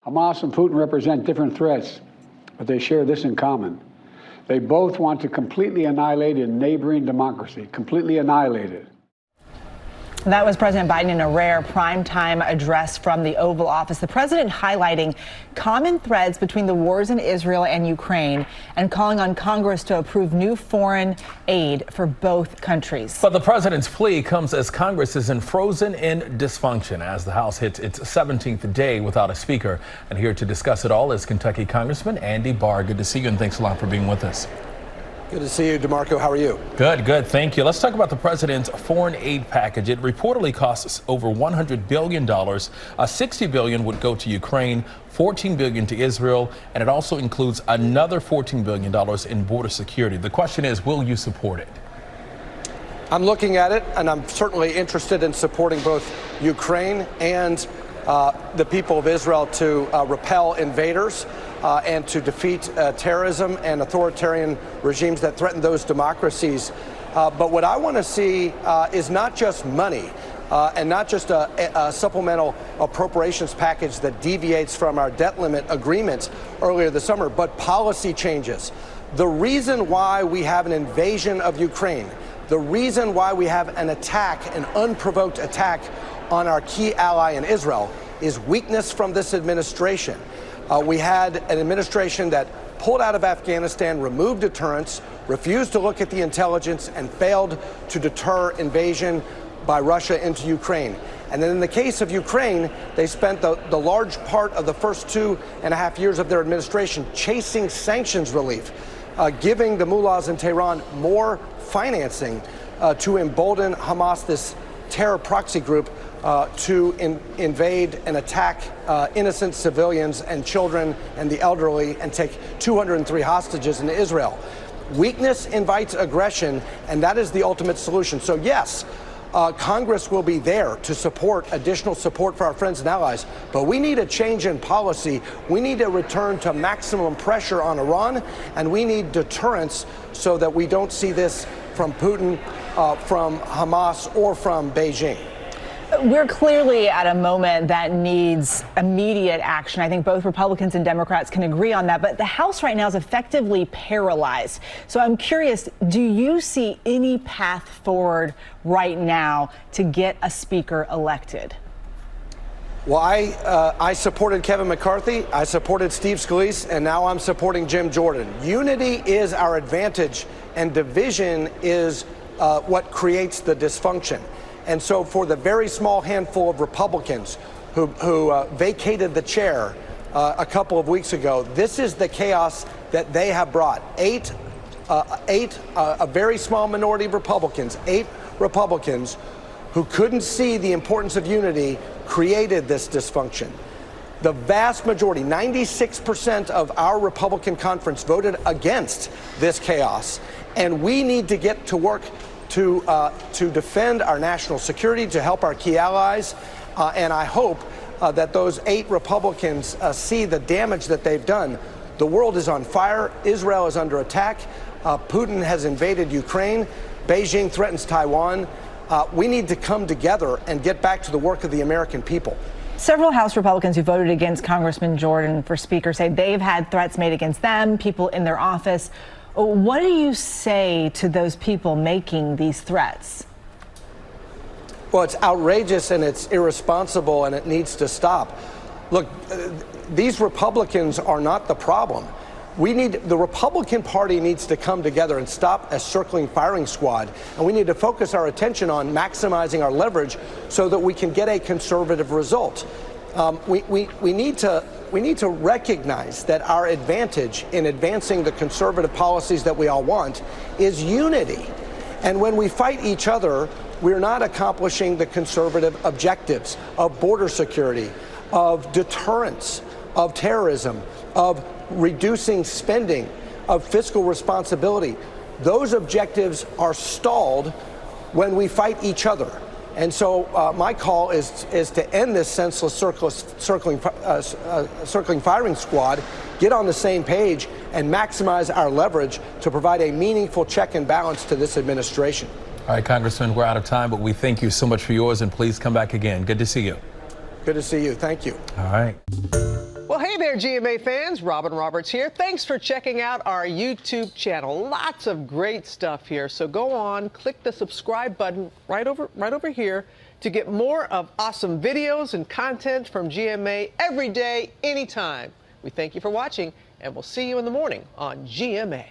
Hamas and Putin represent different threats, but they share this in common. They both want to completely annihilate a neighboring democracy, completely annihilate it. That was President Biden in a rare primetime address from the Oval Office. The president highlighting common threads between the wars in Israel and Ukraine and calling on Congress to approve new foreign aid for both countries. But the president's plea comes as Congress is frozen in dysfunction as the House hits its 17th day without a speaker. And here to discuss it all is Kentucky Congressman Andy Barr. Good to see you, and thanks a lot for being with us. Good to see you, DeMarco. How are you? Good. Thank you. Let's talk about the president's foreign aid package. It reportedly costs over $100 billion. $60 billion would go to Ukraine, $14 billion to Israel, and it also includes another $14 billion in border security. The question is, will you support it? I'm looking at it, and I'm certainly interested in supporting both Ukraine and the people of Israel to repel invaders and to defeat terrorism and authoritarian regimes that threaten those democracies. But what I want to see is not just money and not just a supplemental appropriations package that deviates from our debt limit agreement earlier this summer, but policy changes. The reason why we have an invasion of Ukraine, the reason why we have an attack, an unprovoked attack on our key ally in Israel, is weakness from this administration. We had an administration that pulled out of Afghanistan, removed deterrence, refused to look at the intelligence, and failed to deter invasion by Russia into Ukraine. And then in the case of Ukraine, they spent the large part of the first 2.5 years of their administration chasing sanctions relief, giving the mullahs in Tehran more financing to embolden Hamas, this terror proxy group, to invade and attack innocent civilians and children and the elderly and take 203 hostages in Israel. Weakness invites aggression, and that is the ultimate solution. So yes, Congress will be there to support additional support for our friends and allies, but we need a change in policy. We need a return to maximum pressure on Iran, and we need deterrence so that we don't see this from Putin, from Hamas, or from Beijing. We're clearly at a moment that needs immediate action. I think both Republicans and Democrats can agree on that, but the House right now is effectively paralyzed. So I'm curious, do you see any path forward right now to get a speaker elected? Well, I supported Kevin McCarthy, I supported Steve Scalise, and now I'm supporting Jim Jordan. Unity is our advantage, and division is what creates the dysfunction. And so for the very small handful of Republicans who vacated the chair a couple of weeks ago, this is the chaos that they have brought. A very small minority of Republicans, 8 Republicans who couldn't see the importance of unity, created this dysfunction. The vast majority, 96% of our Republican conference voted against this chaos. And we need to get to work to defend our national security, to help our key allies. And I hope that those 8 Republicans see the damage that they've done. The world is on fire. Israel is under attack. Putin has invaded Ukraine. Beijing threatens Taiwan. We need to come together and get back to the work of the American people. Several House Republicans who voted against Congressman Jordan for Speaker say they've had threats made against them, people in their office. What do you say to those people making these threats? Well, it's outrageous and it's irresponsible and it needs to stop. Look, these Republicans are not the problem. The Republican Party needs to come together and stop a circling firing squad. And we need to focus our attention on maximizing our leverage so that we can get a conservative result. We need to recognize that our advantage in advancing the conservative policies that we all want is unity. And when we fight each other, we're not accomplishing the conservative objectives of border security, of deterrence, of terrorism, of reducing spending, of fiscal responsibility. Those objectives are stalled when we fight each other. And so my call is to end this senseless circling firing squad, get on the same page, and maximize our leverage to provide a meaningful check and balance to this administration. All right, Congressman, we're out of time, but we thank you so much for yours, and please come back again. Good to see you. Good to see you. Thank you. All right. Well, Well, hey there, GMA fans. Robin Roberts here. Thanks for checking out our YouTube channel. Lots of great stuff here. So go on, click the subscribe button right over here to get more of awesome videos and content from GMA every day, anytime. We thank you for watching, and we'll see you in the morning on GMA.